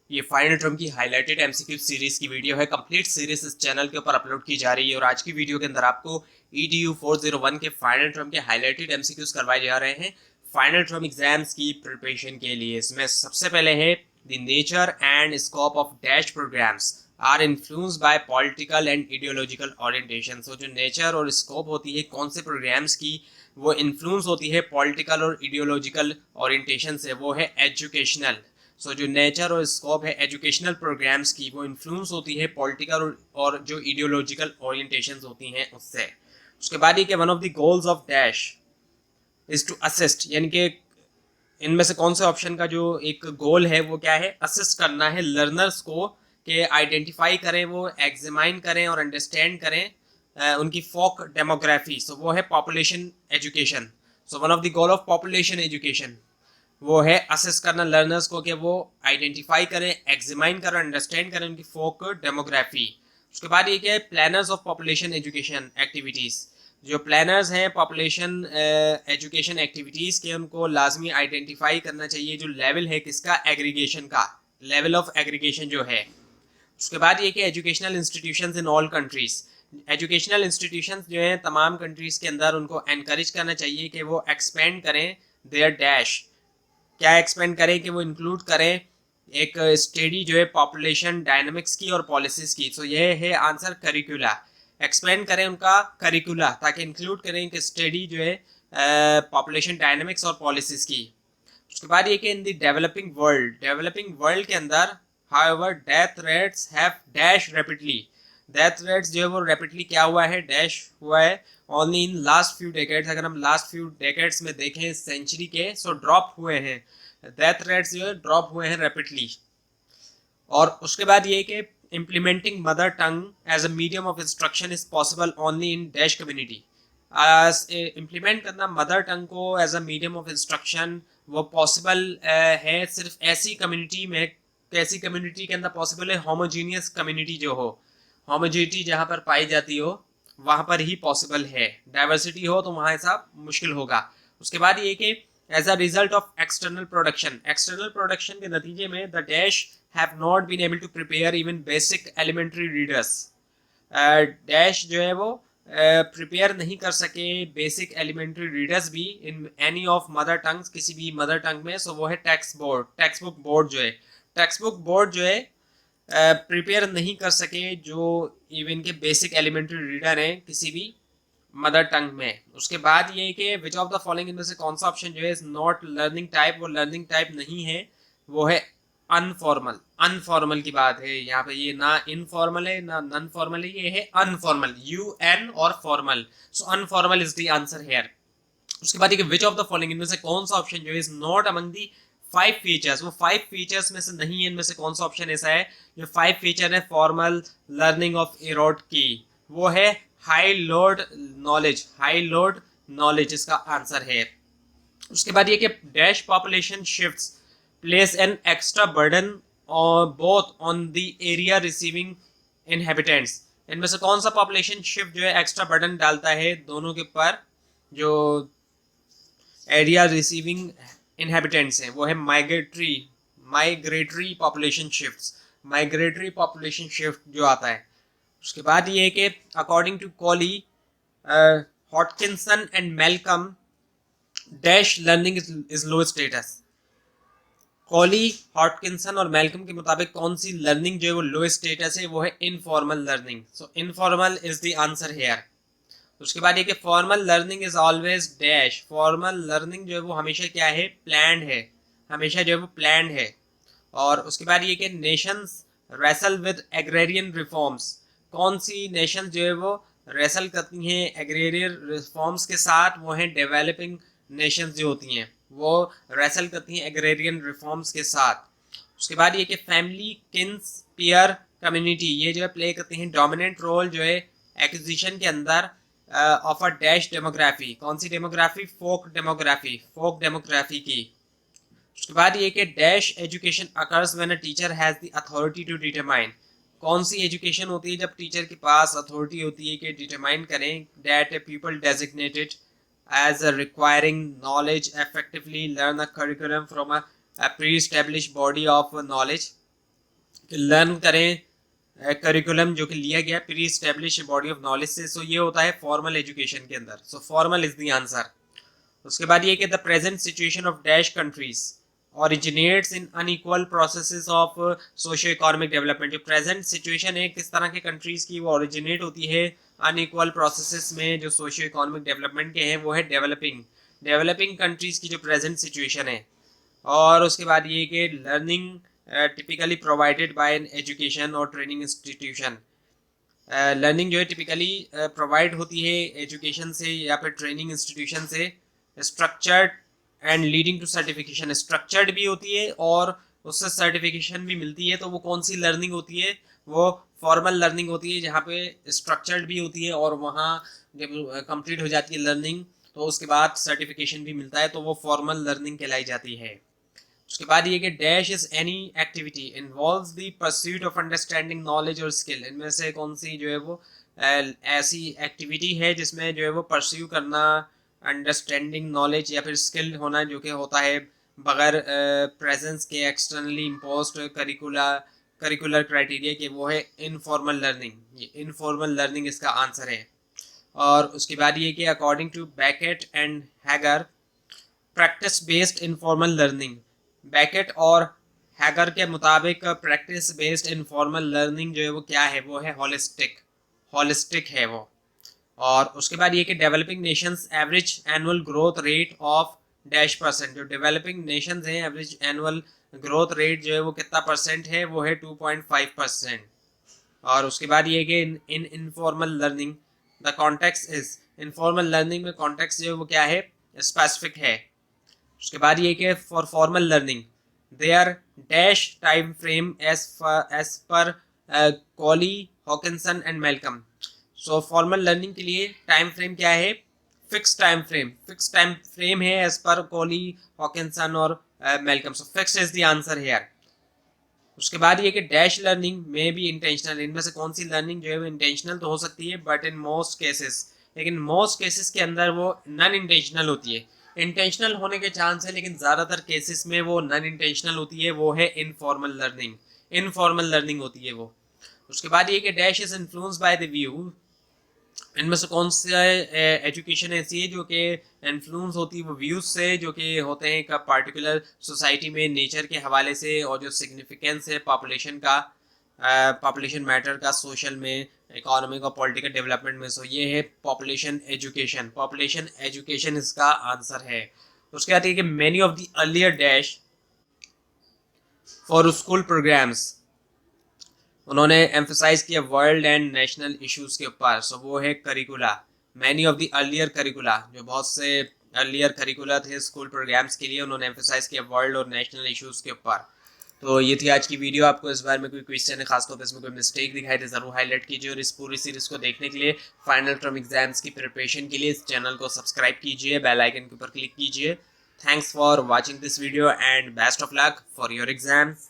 ये final term की highlighted MCQ series की वीडियो है। कंप्लीट सीरीज इस चैनल के ऊपर अपलोड की जा रही है और आज की वीडियो के अंदर आपको EDU 401 के फाइनल टर्म के हाईलाइटेड एमसीक्यूज करवाए जा रहे हैं फाइनल टर्म एग्जाम्स की प्रिपरेशन के लिए। इसमें सबसे पहले है the nature and scope of dash programs are influenced by political and ideological orientation. So जो नेचर और स्कोप होती है कौन से प्रोग्राम्स की, वो इन्फ्लुएंस होती है पॉलिटिकल और आइडियोलॉजिकल ओरिएंटेशन से, वो है एजुकेशनल। सो जो नेचर और स्कोप है एजुकेशनल प्रोग्राम्स की, वो इन्फ्लुएंस होती है पॉलिटिकल और जो आइडियोलॉजिकल ओरिएंटेशंस होती हैं उससे। उसके बाद ये कि one of the goals of dash is to assist, यानी कि इनमें से कौन से ऑप्शन का जो एक गोल है वो क्या है, असिस्ट करना है लर्नर्स को कि आइडेंटिफाई करें, वो एग्जामाइन करें और अंडरस्टैंड करें उनकी फोक डेमोग्राफी। सो वो है population education. So one of the goal of population education वो है असेस करना लर्नर्स को कि वो आइडेंटिफाई करें, एग्जामाइन करें, अंडरस्टैंड करें उनकी फोक डेमोग्राफी। उसके बाद ये क्या, planners of population education activities. जो प्लानर्स हैं पॉपुलेशन एजुकेशन एक्टिविटीज़ के, उनको लाजमी आइडेंटिफाई करना चाहिए जो लेवल है किसका, एग्रीगेशन का, लेवल ऑफ एग्रीगेशन जो है। उसके बाद ये कि educational institutions in all countries, educational institutions जो हैं तमाम कंट्रीज़ के अंदर, उनको एनकरेज करना चाहिए कि वो एक्सपेंड करें देयर डैश। क्या एक्सपेंड करें कि वो इंक्लूड करें एक स्टडी जो है पॉपुलेशन डायनामिक्स की और पॉलिसीज की। तो ये है आंसर, करिकुला। एक्सपेंड करें उनका करिकुला ताकि इंक्लूड करें एक स्टडी जो है पॉपुलेशन डायनामिक्स और पॉलिसीज की। उसके बाद ये कि इन द डेवलपिंग वर्ल्ड के अंदर however death rates have dash rapidly, death rates जो है वो रैपिडली क्या हुआ है, डैश हुआ है only in last few decades. अगर हम लास्ट फ्यू डेकेड्स में देखें सेंचुरी के, सो ड्रॉप हुए हैं डेथ रेट्स, जो है ड्रॉप हुए हैं रैपिडली। और उसके बाद ये कि implementing mother tongue as a medium of instruction is possible only in dash community. Implement करना मदर टंग को as a medium of instruction वो पॉसिबल है सिर्फ ऐसी कम्युनिटी में, कैसी कम्युनिटी के अंदर पॉसिबल है, होमोजीनियस कम्युनिटी जो हो, होमोजिनिटी जहाँ पर पाई जाती हो वहाँ पर ही पॉसिबल है। डाइवर्सिटी हो तो वहाँ ऐसा मुश्किल होगा। उसके बाद ये कि as a result of external production के नतीजे में the dash have not been able to prepare even basic elementary readers. Dash जो है वो प्रिपेयर नहीं कर सके बेसिक एलिमेंट्री रीडर्स भी in any of mother tongues, किसी भी मदर टंग में। सो वो है टेक्स्ट बुक बोर्ड जो है, टेक्स्ट बुक बोर्ड जो है प्रिपेयर नहीं कर सके जो इवन के बेसिक एलिमेंट्री रीडर हैं किसी भी मदर टंग में। उसके बाद ये कि विच ऑफ द फॉलोइंग इनमें से कौन सा ऑप्शन जो है इज नॉट लर्निंग टाइप, वो लर्निंग टाइप नहीं है, वो है अनफॉर्मल। अनफॉर्मल की बात है यहाँ पे, ये ना इनफॉर्मल है ना नॉन फॉर्मल है, ये है अनफॉर्मल, UN और formal. So informal is the answer here. उसके बाद विच ऑफ द फॉलोइंग इनमें से कौन सा ऑप्शन जो है is not among the 5 features, वो 5 फीचर्स में से नहीं है। इनमें से कौन सा ऑप्शन ऐसा है जो 5 फीचर है फॉर्मल लर्निंग ऑफ इरोड की, वो है high load knowledge, high load knowledge इसका आंसर है। उसके बाद ये कि dash population shifts place an extra burden both on the area receiving inhabitants. इनमें से कौन सा पॉपुलेशन शिफ्ट जो है एक्स्ट्रा बर्डन डालता है दोनों के ऊपर जो एरिया रिसीविंग इनहेबिटेंट्स हैं, वो है migratory population shifts, migratory population shift जो आता है। उसके बाद ये है कि according to Colley, Hodkinson and Malcolm, dash learning is low status. Colley, Hodkinson और मेलकम के मुताबिक कौन सी लर्निंग जो है वो लो स्टेटस है, वो है informal learning. So informal is the answer here. उसके बाद ये कि formal learning is always dash, formal learning जो है वो हमेशा क्या है, प्लान्ड है, हमेशा जो है वो प्लान्ड है। और उसके बाद ये कि Nations wrestle with agrarian reforms, कौन सी नेशन जो है वो रेसल करती हैं एग्रेरियन रिफॉर्म्स के साथ, वो हैं डेवलपिंग नेशंस जो होती हैं वो रेसल करती हैं एग्रेरियन रिफॉर्म्स के साथ। उसके बाद ये कि फैमिली, किन्स, पीयर, कम्युनिटी, ये जो है प्ले करती हैं डोमिनेंट रोल जो है एक्विजिशन के अंदर ऑफ अ डैश डेमोग्राफी। कौन सी डेमोग्राफी, फोक डेमोग्राफी की। उसके बाद ये कि dash education occurs when a teacher has the authority to determine, कौन सी एजुकेशन होती है जब टीचर के पास अथॉरिटी होती है कि डिटरमाइन करें that a people designated as requiring knowledge effectively learn a curriculum from a pre-established body of knowledge। Learn करें करिकुलम जो कि लिया गया pre establish body of knowledge से। सो ये होता है फॉर्मल एजुकेशन के अंदर। सो फॉर्मल इज द आंसर। उसके बाद ये कि the present situation of dash countries originates in unequal processes of socio economic development. जो प्रेजेंट सिचुएशन है किस तरह के कंट्रीज की, वो ओरिजिनेट होती है अनइक्वल प्रोसेसेस में जो सोशियो इकोनॉमिक डेवलपमेंट के हैं, वो है डेवलपिंग कंट्रीज की जो प्रेजेंट सिचुएशन है। और उसके बाद ये कि learning typically provided by an education और ट्रेनिंग इंस्टीट्यूशन। लर्निंग जो है टिपिकली प्रोवाइड होती है एजुकेशन से या फिर ट्रेनिंग इंस्टीट्यूशन से। Structured and leading to certification, structured भी होती है और उससे सर्टिफिकेशन भी मिलती है। तो वो कौन सी लर्निंग होती है? वो फॉर्मल लर्निंग होती है, जहाँ पे स्ट्रक्चर्ड भी होती है और वहाँ जब कंप्लीट हो जाती है लर्निंग तो उसके बाद सर्टिफिकेशन भी मिलता है, तो वो फॉर्मल लर्निंग कहलाई जाती है। उसके बाद ये कि dash is any activity involves the pursuit of understanding knowledge और स्किल। इनमें से कौन सी जो है वो ऐसी एक्टिविटी है जिसमें जो है वो परस्यू करना, अंडरस्टैंडिंग नॉलेज या फिर स्किल होना, जो कि होता है बगैर प्रेजेंस के एक्सटर्नली इम्पोज्ड करिकुलर क्राइटेरिया के, वो है इनफॉर्मल लर्निंग। ये इनफॉर्मल लर्निंग इसका आंसर है। और उसके बाद ये कि according to Beckett and Hager practice based informal learning. Beckett और हैगर के मुताबिक प्रैक्टिस बेस्ड इनफॉर्मल लर्निंग जो है वो क्या है? वो है होलिस्टिक है वो। और उसके बाद ये कि developing Nations average annual growth rate of dash %। जो डेवलपिंग नेशंस हैं एवरेज एनुअल ग्रोथ रेट जो है वो कितना % है? वो है 2.5%। और उसके बाद ये कि इन informal learning the context is, informal learning में कॉन्टेक्स्ट जो है वो क्या है? स्पेसिफिक है। उसके बाद ये कि for formal learning there dash time frame as पर Colley, Hodkinson and Malcolm. So formal learning के लिए टाइम फ्रेम क्या है? फिक्स टाइम फ्रेम है एज पर कॉली, हॉकिंसन और Malcolm. So fix is the answer here. उसके बाद ये कि डैश लर्निंग में भी इंटेंशनल, इनमें से कौन सी लर्निंग जो है वो इंटेंशनल तो हो सकती है बट इन मोस्ट केसेस, लेकिन मोस्ट केसेस के अंदर वो नॉन इंटेंशनल होती है। इंटेंशनल होने के चांस है लेकिन ज़्यादातर केसेस में वो नॉन इंटेंशनल होती है, वो है इनफॉर्मल लर्निंग होती है वो। उसके बाद ये कि dash is influenced by the view. इनमें से कौन सा एजुकेशन ऐसी है जो कि इन्फ्लुएंस होती है वो व्यूज से, जो कि होते हैं एक पार्टिकुलर सोसाइटी में नेचर के हवाले से, और जो सिग्निफिकेंस है पॉपुलेशन का, पॉपुलेशन मैटर का सोशल में, इकोनॉमिक और पॉलिटिकल डेवलपमेंट में। सो ये है पॉपुलेशन एजुकेशन इसका आंसर है। उसके बाद ये कि many of the earlier dash for school programs, उन्होंने एम्फसाइज किया वर्ल्ड एंड नेशनल इश्यूज के ऊपर। सो वो है curricula, many of the earlier curricula, जो बहुत से अर्लियर करिकुला थे स्कूल प्रोग्राम्स के लिए, उन्होंने एम्फसाइज किया वर्ल्ड और नेशनल इश्यूज के ऊपर। तो ये थी आज की वीडियो। आपको इस बारे में कोई क्वेश्चन है, खासतौर पर इसमें कोई मिस्टेक दिखाई दे, जरूर हाईलाइट कीजिए। और इस पूरी सीरीज को देखने के लिए, फाइनल टर्म एग्जाम्स की प्रिपरेशन के लिए इस चैनल को सब्सक्राइब कीजिए, बेल आइकन के ऊपर क्लिक कीजिए। Thanks for watching this video and best of luck for your exams.